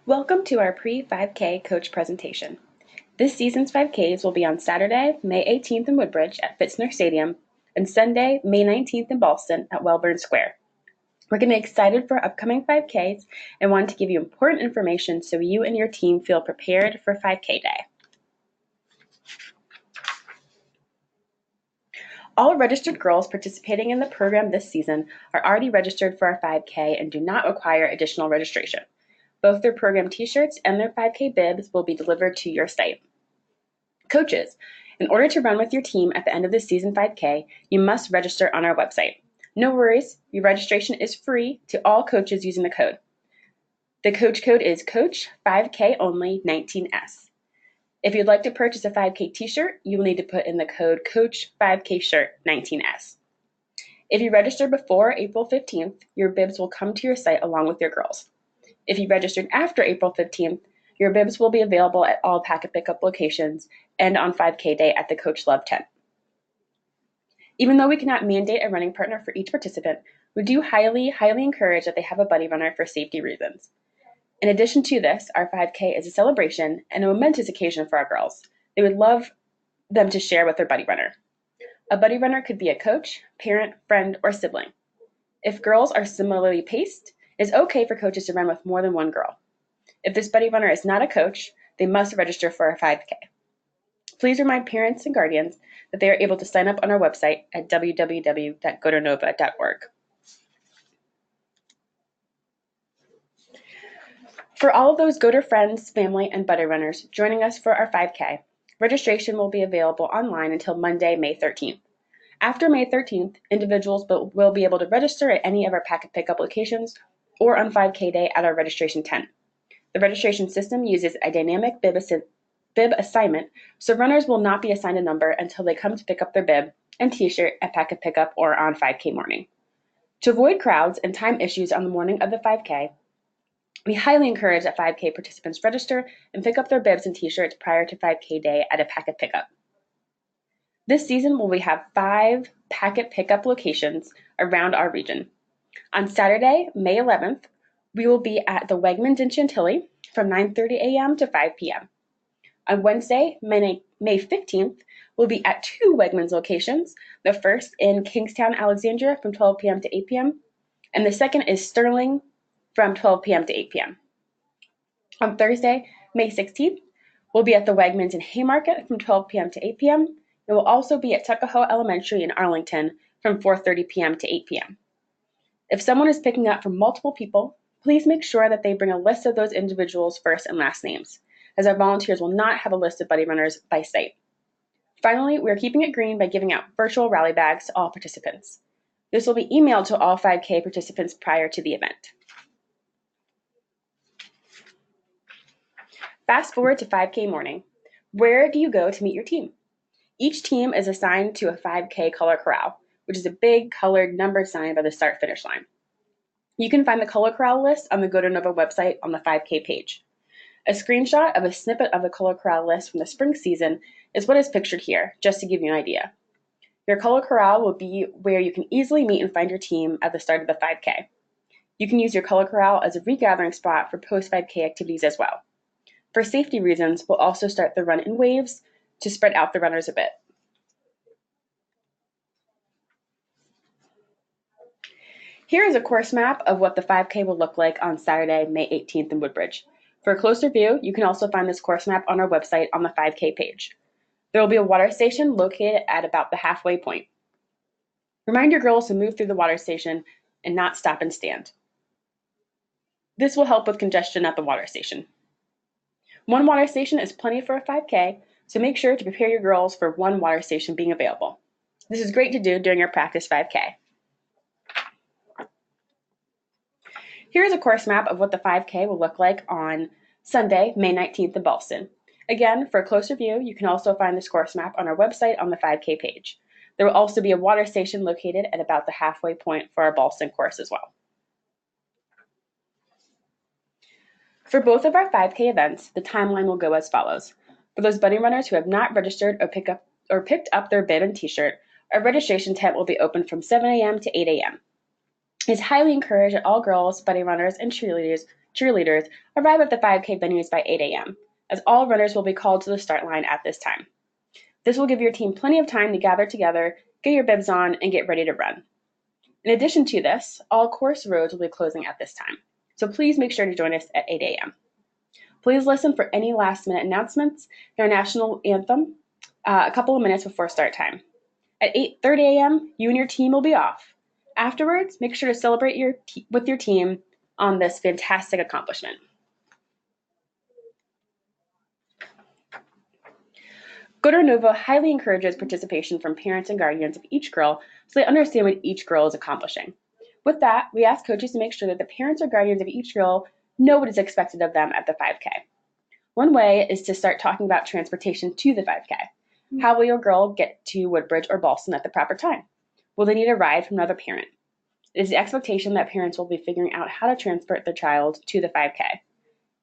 Welcome to our pre-5K coach presentation. This season's 5Ks will be on Saturday, May 18th in Woodbridge at Fitzner Stadium and Sunday, May 19th in Ballston at Wellburn Square. We're getting excited for upcoming 5Ks and want to give you important information so you and your team feel prepared for 5K day. All registered girls participating in the program this season are already registered for our 5K and do not require additional registration. Both their program t-shirts and their 5K bibs will be delivered to your site. Coaches, in order to run with your team at the end of the season 5K, you must register on our website. No worries, your registration is free to all coaches using the code. The coach code is Coach5K only 19S. If you'd like to purchase a 5K t-shirt, you will need to put in the code Coach5K shirt 19S. If you register before April 15th, your bibs will come to your site along with your girls. If you registered after April 15th, your bibs will be available at all packet pickup locations and on 5K day at the Coach Love tent. Even though we cannot mandate a running partner for each participant, we do highly encourage that they have a buddy runner for safety reasons. In addition to this, our 5K is a celebration and a momentous occasion for our girls. They would love them to share with their buddy runner. A buddy runner could be a coach, parent, friend, or sibling. If girls are similarly paced, it's okay for coaches to run with more than one girl. If this buddy runner is not a coach, they must register for a 5K. Please remind parents and guardians that they are able to sign up on our website at www.gotonova.org. For all of those Go to friends, family, and buddy runners joining us for our 5K, registration will be available online until Monday, May 13th. After May 13th, individuals will be able to register at any of our packet pickup locations or on 5K day at our registration tent. The registration system uses a dynamic bib assignment, so runners will not be assigned a number until they come to pick up their bib and t-shirt at packet pickup or on 5K morning. To avoid crowds and time issues on the morning of the 5K, we highly encourage that 5K participants register and pick up their bibs and t-shirts prior to 5K day at a packet pickup. This season, we have 5 packet pickup locations around our region. On Saturday, May 11th, we will be at the Wegmans in Chantilly from 9:30 a.m. to 5 p.m. On Wednesday, May 15th, we'll be at 2 Wegmans locations, the first in Kingstown, Alexandria from 12 p.m. to 8 p.m., and the second is Sterling from 12 p.m. to 8 p.m. On Thursday, May 16th, we'll be at the Wegmans in Haymarket from 12 p.m. to 8 p.m., and we'll also be at Tuckahoe Elementary in Arlington from 4:30 p.m. to 8 p.m. If someone is picking up from multiple people, please make sure that they bring a list of those individuals' first and last names, as our volunteers will not have a list of buddy runners by sight. Finally, we are keeping it green by giving out virtual rally bags to all participants. This will be emailed to all 5K participants prior to the event. Fast forward to 5K morning. Where do you go to meet your team? Each team is assigned to a 5K color corral, which is a big colored numbered sign by the start-finish line. You can find the color corral list on the Go to Nova website on the 5K page. A screenshot of a snippet of the color corral list from the spring season is what is pictured here, just to give you an idea. Your color corral will be where you can easily meet and find your team at the start of the 5K. You can use your color corral as a regathering spot for post-5K activities as well. For safety reasons, we'll also start the run in waves to spread out the runners a bit. Here is a course map of what the 5K will look like on Saturday, May 18th in Woodbridge. For a closer view, you can also find this course map on our website on the 5K page. There will be a water station located at about the halfway point. Remind your girls to move through the water station and not stop and stand. This will help with congestion at the water station. One water station is plenty for a 5K, so make sure to prepare your girls for one water station being available. This is great to do during your practice 5K. Here is a course map of what the 5K will look like on Sunday, May 19th in Ballston. Again, for a closer view, you can also find this course map on our website on the 5K page. There will also be a water station located at about the halfway point for our Ballston course as well. For both of our 5K events, the timeline will go as follows. For those buddy runners who have not registered or picked up their bib and t-shirt, our registration tent will be open from 7 a.m. to 8 a.m. It is highly encouraged that all girls, buddy runners, and cheerleaders cheerleaders arrive at the 5K venues by 8 a.m., as all runners will be called to the start line at this time. This will give your team plenty of time to gather together, get your bibs on, and get ready to run. In addition to this, all course roads will be closing at this time, so please make sure to join us at 8 a.m. Please listen for any last-minute announcements and our national anthem a couple of minutes before start time. At 8:30 a.m., you and your team will be off. Afterwards, make sure to celebrate with your team on this fantastic accomplishment. Goder Nova highly encourages participation from parents and guardians of each girl so they understand what each girl is accomplishing. With that, we ask coaches to make sure that the parents or guardians of each girl know what is expected of them at the 5K. One way is to start talking about transportation to the 5K. How will your girl get to Woodbridge or Ballston at the proper time? Will they need a ride from another parent? It is the expectation that parents will be figuring out how to transport their child to the 5K.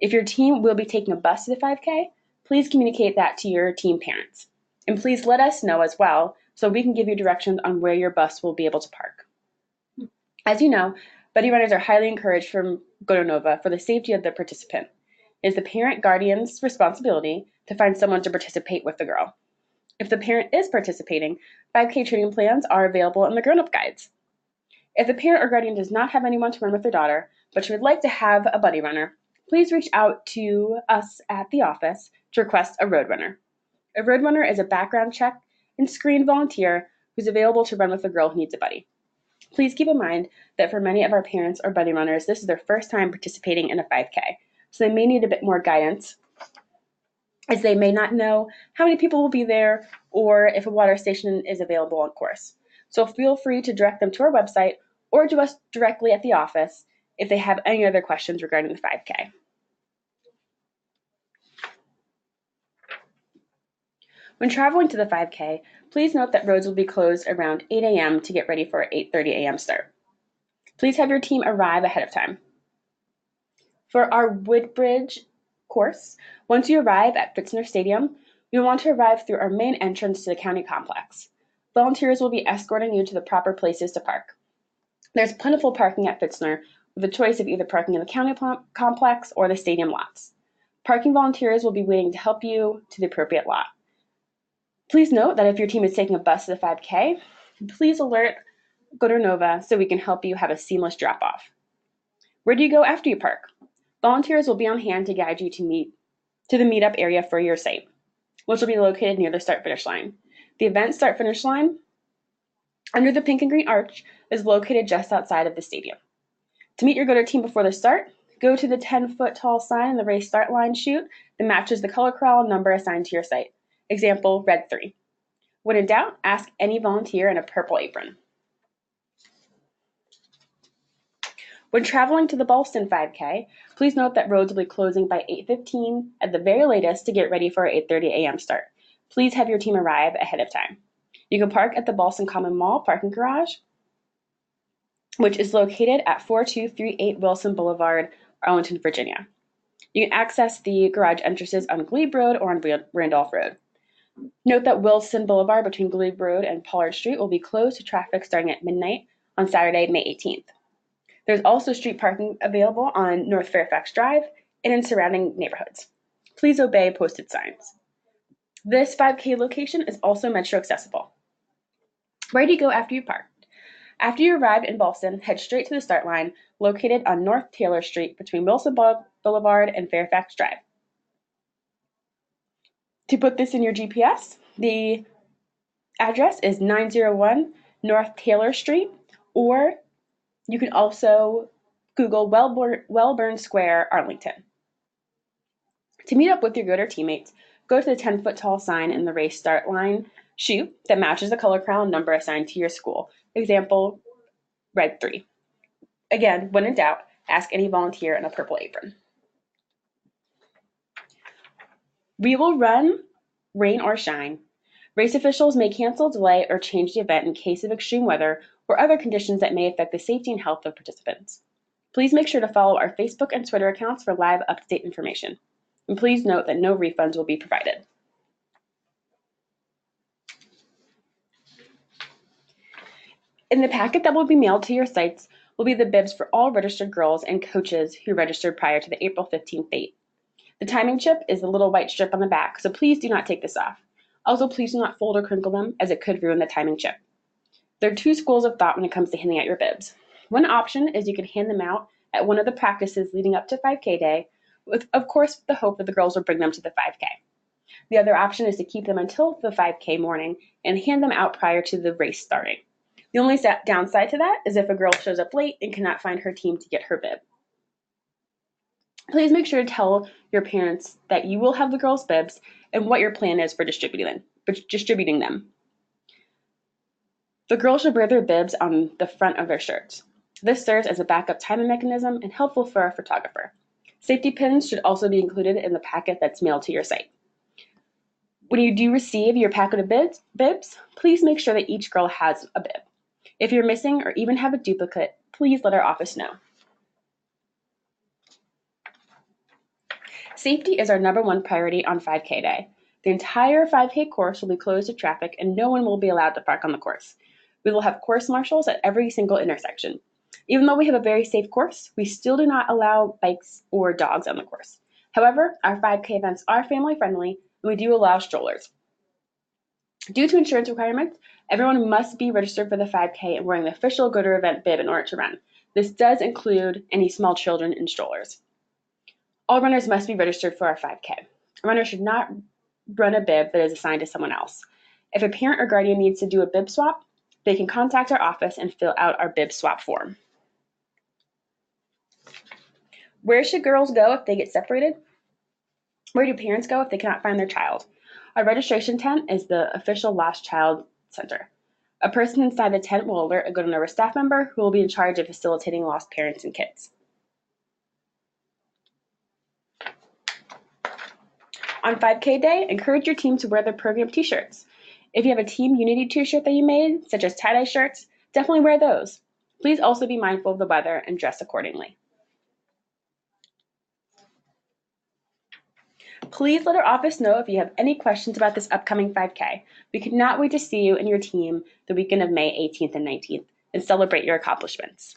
If your team will be taking a bus to the 5K, please communicate that to your team parents. And please let us know as well so we can give you directions on where your bus will be able to park. As you know, buddy runners are highly encouraged from Goder Nova for the safety of the participant. It is the parent guardian's responsibility to find someone to participate with the girl. If the parent is participating, 5K training plans are available in the grown-up guides. If the parent or guardian does not have anyone to run with their daughter, but she would like to have a buddy runner, please reach out to us at the office to request a road runner. A road runner is a background check and screened volunteer who's available to run with a girl who needs a buddy. Please keep in mind that for many of our parents or buddy runners, this is their first time participating in a 5K, so they may need a bit more guidance, as they may not know how many people will be there or if a water station is available on course. So feel free to direct them to our website or to us directly at the office if they have any other questions regarding the 5K. When traveling to the 5K, please note that roads will be closed around 8 a.m. to get ready for an 8:30 a.m. start. Please have your team arrive ahead of time. For our Woodbridge course, once you arrive at Pfitzner Stadium, you'll want to arrive through our main entrance to the county complex. Volunteers will be escorting you to the proper places to park. There's plentiful parking at Pfitzner, with a choice of either parking in the county complex or the stadium lots. Parking volunteers will be waiting to help you to the appropriate lot. Please note that if your team is taking a bus to the 5K, please alert Goder Nova so we can help you have a seamless drop-off. Where do you go after you park? Volunteers will be on hand to guide you to the meetup area for your site, which will be located near the start-finish line. The event start-finish line, under the pink and green arch, is located just outside of the stadium. To meet your Goder team before the start, go to the 10-foot tall sign in the race start line chute that matches the color corral number assigned to your site. Example, red 3. When in doubt, ask any volunteer in a purple apron. When traveling to the Ballston 5K, please note that roads will be closing by 8:15 at the very latest to get ready for our 8:30 a.m. start. Please have your team arrive ahead of time. You can park at the Ballston Common Mall parking garage, which is located at 4238 Wilson Boulevard, Arlington, Virginia. You can access the garage entrances on Glebe Road or on Randolph Road. Note that Wilson Boulevard between Glebe Road and Pollard Street will be closed to traffic starting at midnight on Saturday, May 18th. There's also street parking available on North Fairfax Drive and in surrounding neighborhoods. Please obey posted signs. This 5K location is also metro accessible. Where do you go after you park? After you arrive in Ballston, head straight to the start line located on North Taylor Street between Wilson Boulevard and Fairfax Drive. To put this in your GPS, the address is 901 North Taylor Street, or you can also Google Wellburn Square, Arlington. To meet up with your Goder teammates, go to the 10-foot tall sign in the race start line chute that matches the color crown number assigned to your school. Example, red 3. Again, when in doubt, ask any volunteer in a purple apron. We will run, rain or shine. Race officials may cancel, delay, or change the event in case of extreme weather or other conditions that may affect the safety and health of participants. Please make sure to follow our Facebook and Twitter accounts for live up-to-date information. And please note that no refunds will be provided. In the packet that will be mailed to your sites will be the bibs for all registered girls and coaches who registered prior to the April 15th date. The timing chip is the little white strip on the back, so please do not take this off. Also, please do not fold or crinkle them, as it could ruin the timing chip. There are two schools of thought when it comes to handing out your bibs. One option is you can hand them out at one of the practices leading up to 5K day, with, of course, the hope that the girls will bring them to the 5K. The other option is to keep them until the 5K morning and hand them out prior to the race starting. The only downside to that is if a girl shows up late and cannot find her team to get her bib. Please make sure to tell your parents that you will have the girls' bibs and what your plan is for distributing them. The girls should wear their bibs on the front of their shirts. This serves as a backup timing mechanism and helpful for our photographer. Safety pins should also be included in the packet that's mailed to your site. When you do receive your packet of bibs, please make sure that each girl has a bib. If you're missing or even have a duplicate, please let our office know. Safety is our #1 priority on 5K day. The entire 5K course will be closed to traffic and no one will be allowed to park on the course. We will have course marshals at every single intersection. Even though we have a very safe course, we still do not allow bikes or dogs on the course. However, our 5K events are family friendly and we do allow strollers. Due to insurance requirements, everyone must be registered for the 5K and wearing the official Go to Event bib in order to run. This does include any small children in strollers. All runners must be registered for our 5K. A runner should not run a bib that is assigned to someone else. If a parent or guardian needs to do a bib swap, they can contact our office and fill out our bib swap form. Where should girls go if they get separated? Where do parents go if they cannot find their child? Our registration tent is the official Lost Child Center. A person inside the tent will alert a Go to Nowhere staff member who will be in charge of facilitating lost parents and kids. On 5K day, encourage your team to wear their program t-shirts. If you have a team unity t-shirt that you made, such as tie-dye shirts, definitely wear those. Please also be mindful of the weather and dress accordingly. Please let our office know if you have any questions about this upcoming 5K. We cannot wait to see you and your team the weekend of May 18th and 19th and celebrate your accomplishments.